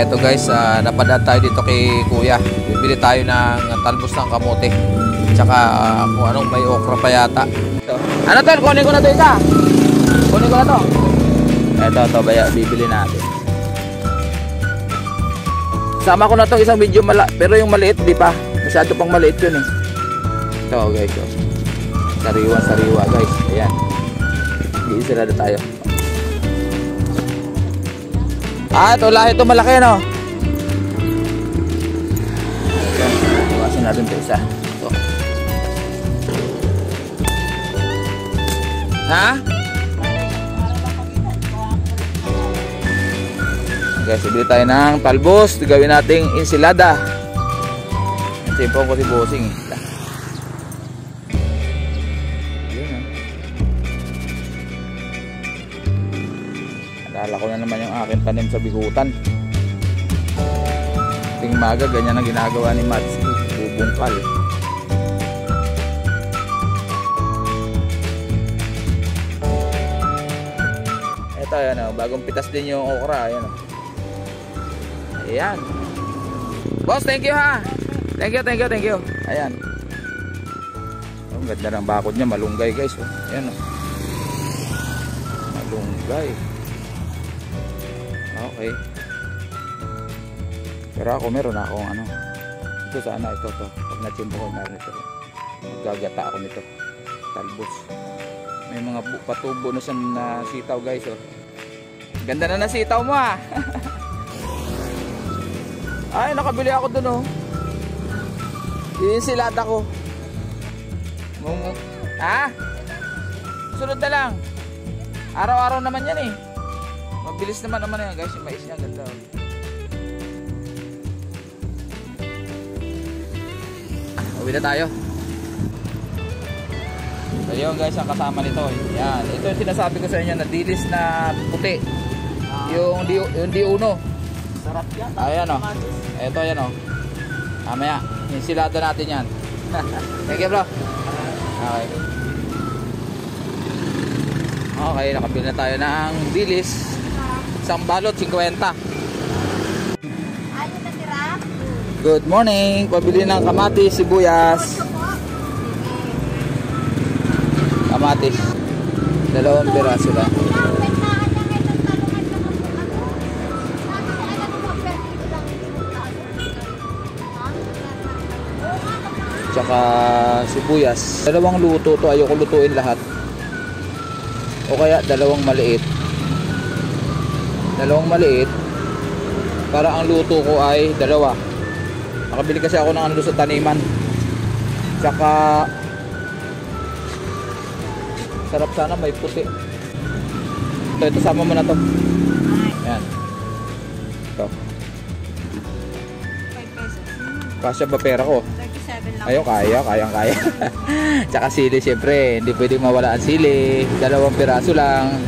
Eto guys, napadaan tayo dito kay Kuya. Bibili tayo ng talbos ng kamote. Tsaka kung anong may okra pa yata. Ito. Ano tol? Kunin ko na to isa. Kunin ko na to. Ito, baya, bibili natin. Sama ko na to isang video pero yung maliit di pa. Masyado pang maliit yun eh. Ito guys. Sariwa guys. Ayan. Iisira na tayo. Ito lahat ito malaki no. Iwasan natin ito isa. Ito. Ha? Guys, bili tayo ng talbos. Gawin nating ensilada. Siyempre ko si Bossing eh. Akala ko na naman yung aking tanim sa bigutan. Ting maga, ganyan ang ginagawa ni Mads. Bubungkal. Ito, ayan o. Bagong pitas din yung okra. Ayan o. Ayan. Boss, thank you ha. Thank you. Ayan. Ang ganda ng bakod niya. Malunggay guys. Ayan o. Malunggay. Okay. Pero ako meron akong ano. Ito sana ito to. Pag na-chimpo ko meron ito. Magagata ako nito. Talbos. May mga patubo na sa sitaw guys oh. Ganda na sitaw mo ah. Ay nakabili ako dun oh. Iinsilada ko. Mungo. Ha? Sunod na lang. Araw-araw naman yan eh. Mabilis naman yan guys, yung mais niya ganda. Uwi na tayo. So yun guys, ang kasama nito. Yan. Ito yung sinasabi ko sa inyo na dilis na puti. Yung di-uno. Sarap yan. Ayan o. Ito yan o. Mamaya, insilada natin yan. Thank you bro. Okay. Okay, nakabili na tayo ng dilis. Isang balot, 50. Good morning. Pabili ng kamatis, sibuyas. Kamatis. 2 piraso lang. Tsaka sibuyas. 2 luto to. Ayoko lutuin lahat. O kaya 2 maliit. 2 maliit para ang luto ko ay 2. Nakabili kasi ako ng ano sa taniman. Tsaka sarap sana may puti. Ito sama mo na to. Ayan. Ito. 5 pesos. Kasya ba pera ko? 37 lang. Ayo, kaya. Tsaka sili syempre, hindi pwedeng mawala ang sili. 2 piraso lang.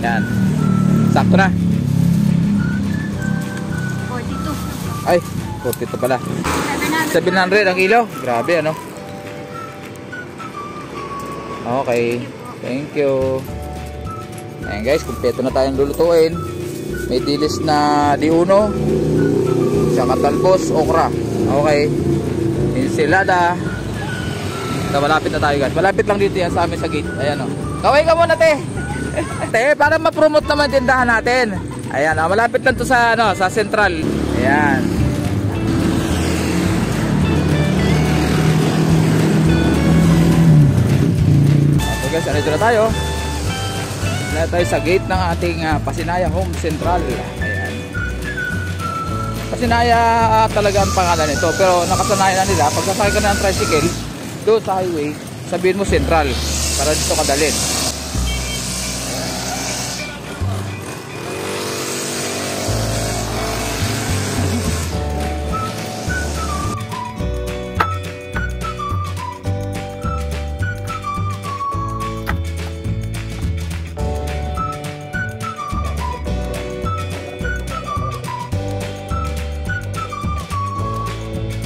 Yan. Sakto na. 42. Ay, 42 pala. 700 ang kilo. Grabe ano. Okay. Thank you. Ayan guys, kumpleto na tayong lulutuin. May dilis na di-uno. Tsaka talbos, okra. Okay. Ensilada. So, malapit na tayo guys. Malapit lang dito yan sa amin sa gate. Ayan o. Kaway ka muna te. Te, para ma-promote naman tindahan natin. Ayan, malapit lang to sa ano, sa Central. Ayan. So guys, andito na tayo. Na tayo sa gate ng ating Pasinaya Home Central. Ayan. Pasinaya talaga ang pangalan nito, pero nakasanayan na nila pag sasakay ka na ng tricycle doon sa highway, sabihin mo Central para dito kadalhin.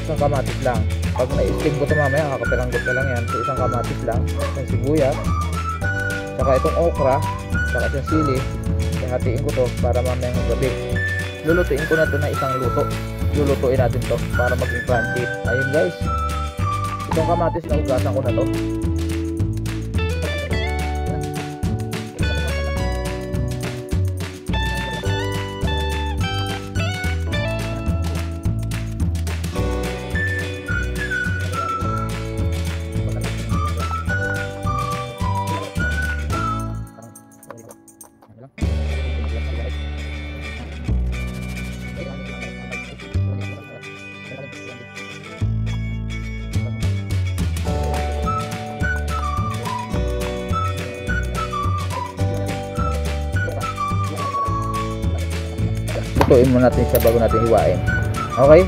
Isang kamatis lang. Pag na-sting ko ito mamaya, kakapiranggot na lang yan. So isang kamatis lang, isang sibuyas, saka itong okra, saka itong sili. Hatiin ko to para mamaya ng gabi. lulutuin ko na to na isang luto. Lulutuin natin to para maging crunchy. Ayun guys, itong kamatis na ugasan ko na to. Lutuin muna natin siya bago natin hiwain. Okay?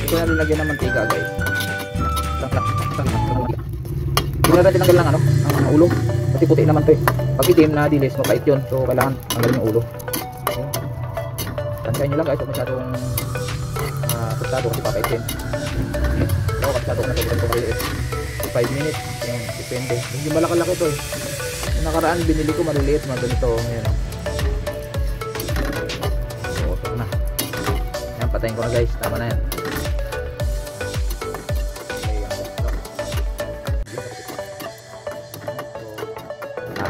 Ito na lalagyan ng mantika guys. Hindi na natin tanggal lang ang ulo. Kasi puti naman to eh. Pag itim na dilis, mapait yun. So kailangan tanggalin yung ulo. Okay. Tansayin nyo lang guys, huwag masyadong tostado kasi papaitin. Ako kapsado ko na sobrang kumaliit. 5 minutes, yun, depende. Hindi malaki-laki to eh. Yung nakaraan binili ko maliliit, mga ganito. Ayan. So usok na. Ayan, patayin ko na guys, tama na yan.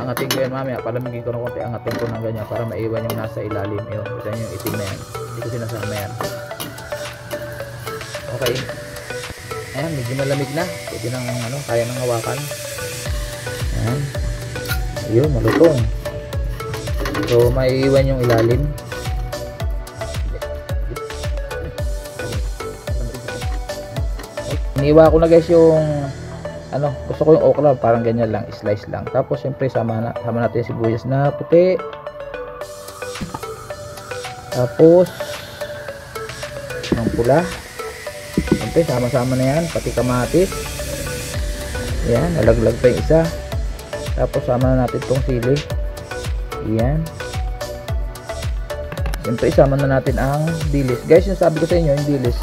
Angatin ko yan mamaya, palamigin ko na konti, angatin ko ng ganyan para maiwan yung nasa ilalim. Yun, kasi yung itim na yan, hindi ko sinasama yan. Okay, ayan, medyo malamig na, pwede nang kaya nang hawakan. Ayan, yun, malutong. So maiiwan yung ilalim. Iniwa ko na guys yung gusto ko yung okra, parang ganyan lang, slice lang. Tapos siyempre sama natin yung sibuyas na puti. Tapos ang pula. Siyempre sama-sama na yan, pati kamatis. Yan, nalaglag pa yung isa. Tapos sama na natin itong sili. Yan. Siyempre isama na natin ang dilis. Guys, yung sabi ko sa inyo, yung dilis,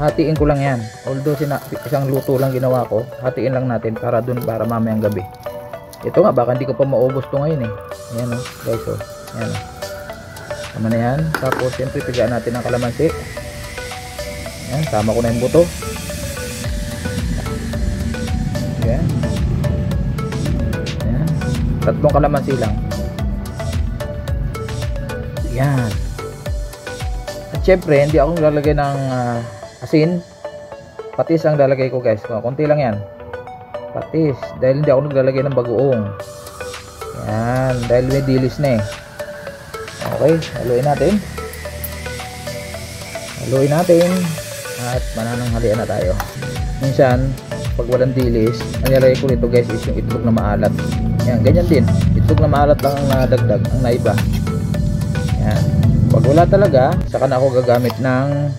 hatiin ko lang yan. Although isang luto lang ginawa ko, hatiin lang natin para mamayang gabi. Ito nga, baka hindi ko pa maubos to ngayon eh. Ayan o, guys o. Ayan o. Tama na yan. Tapos, siyempre, pigaan natin ang kalamansi. Ayan, sama ko na yung buto. Ayan. Ayan. 3 kalamansi lang. Ayan. At siyempre, hindi ako lalagay ng asin. Patis ang lalagay ko guys. Konti lang yan. Patis. Dahil hindi ako naglalagay ng bagoong. Yan. Dahil may dilis na eh. Okay. Haluin natin. Haluin natin. At manananghalian na tayo. Minsan, pag walang dilis, ang nilagay ko nito guys is yung itlog na maalat. Yan. Ganyan din. Itlog na maalat lang ang nadagdag. Ang naiba. Yan. Pag wala talaga, saka na ako gagamit ng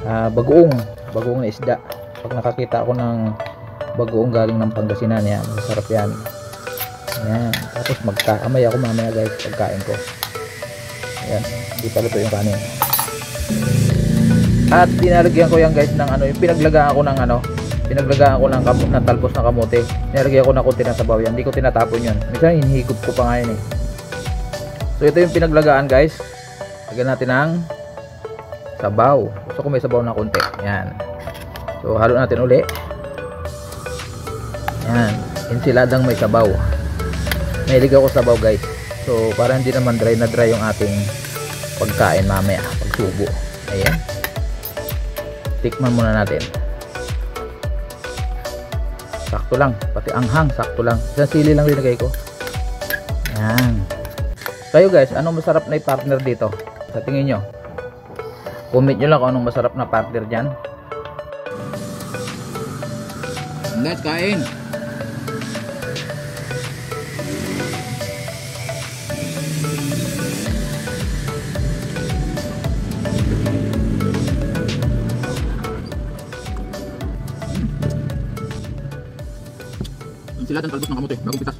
bagoong na isda. Pag nakakita ako ng bagoong galing ng Pangasinan, yan, masarap yan. Yan. Tapos magkakamay ako mamaya guys pagkain ko. Yan, hindi pa luto yung kanin. At dinalagyan ko yan guys ng yung pinaglagaan ko ng talbos ng kamote. Nilagyan ko ng konti ng sabaw yan. Hindi ko tinatapon yun. Minsan hinihigop ko pa ngayon eh. So ito yung pinaglagaan guys. Lagyan natin ng sabaw. Gusto ko may sabaw na konti. Yan. So halo natin uli. Yan. Ensiladang may sabaw. Mahilig ako sabaw guys. So para hindi naman dry na dry yung ating pagkain mamaya pagsubo. Ayan. Tikman muna natin. Sakto lang. Pati anghang sakto lang. Isang sili lang linagay ko. Yan. Kayo guys, anong masarap na i-partner dito? Sa tingin nyo? Comment nyo lang kung anong masarap na partner dyan. Let's kain! Ensilada ng talbos ng kamote, bagong pitas.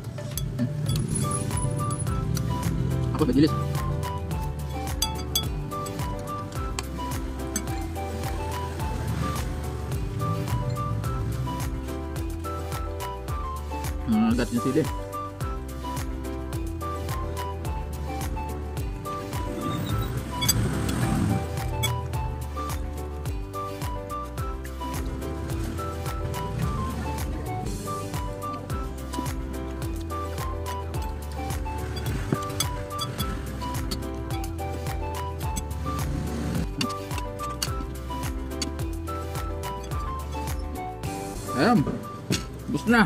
Tapos may dilis. Agad yung sili. Ayan, bus na.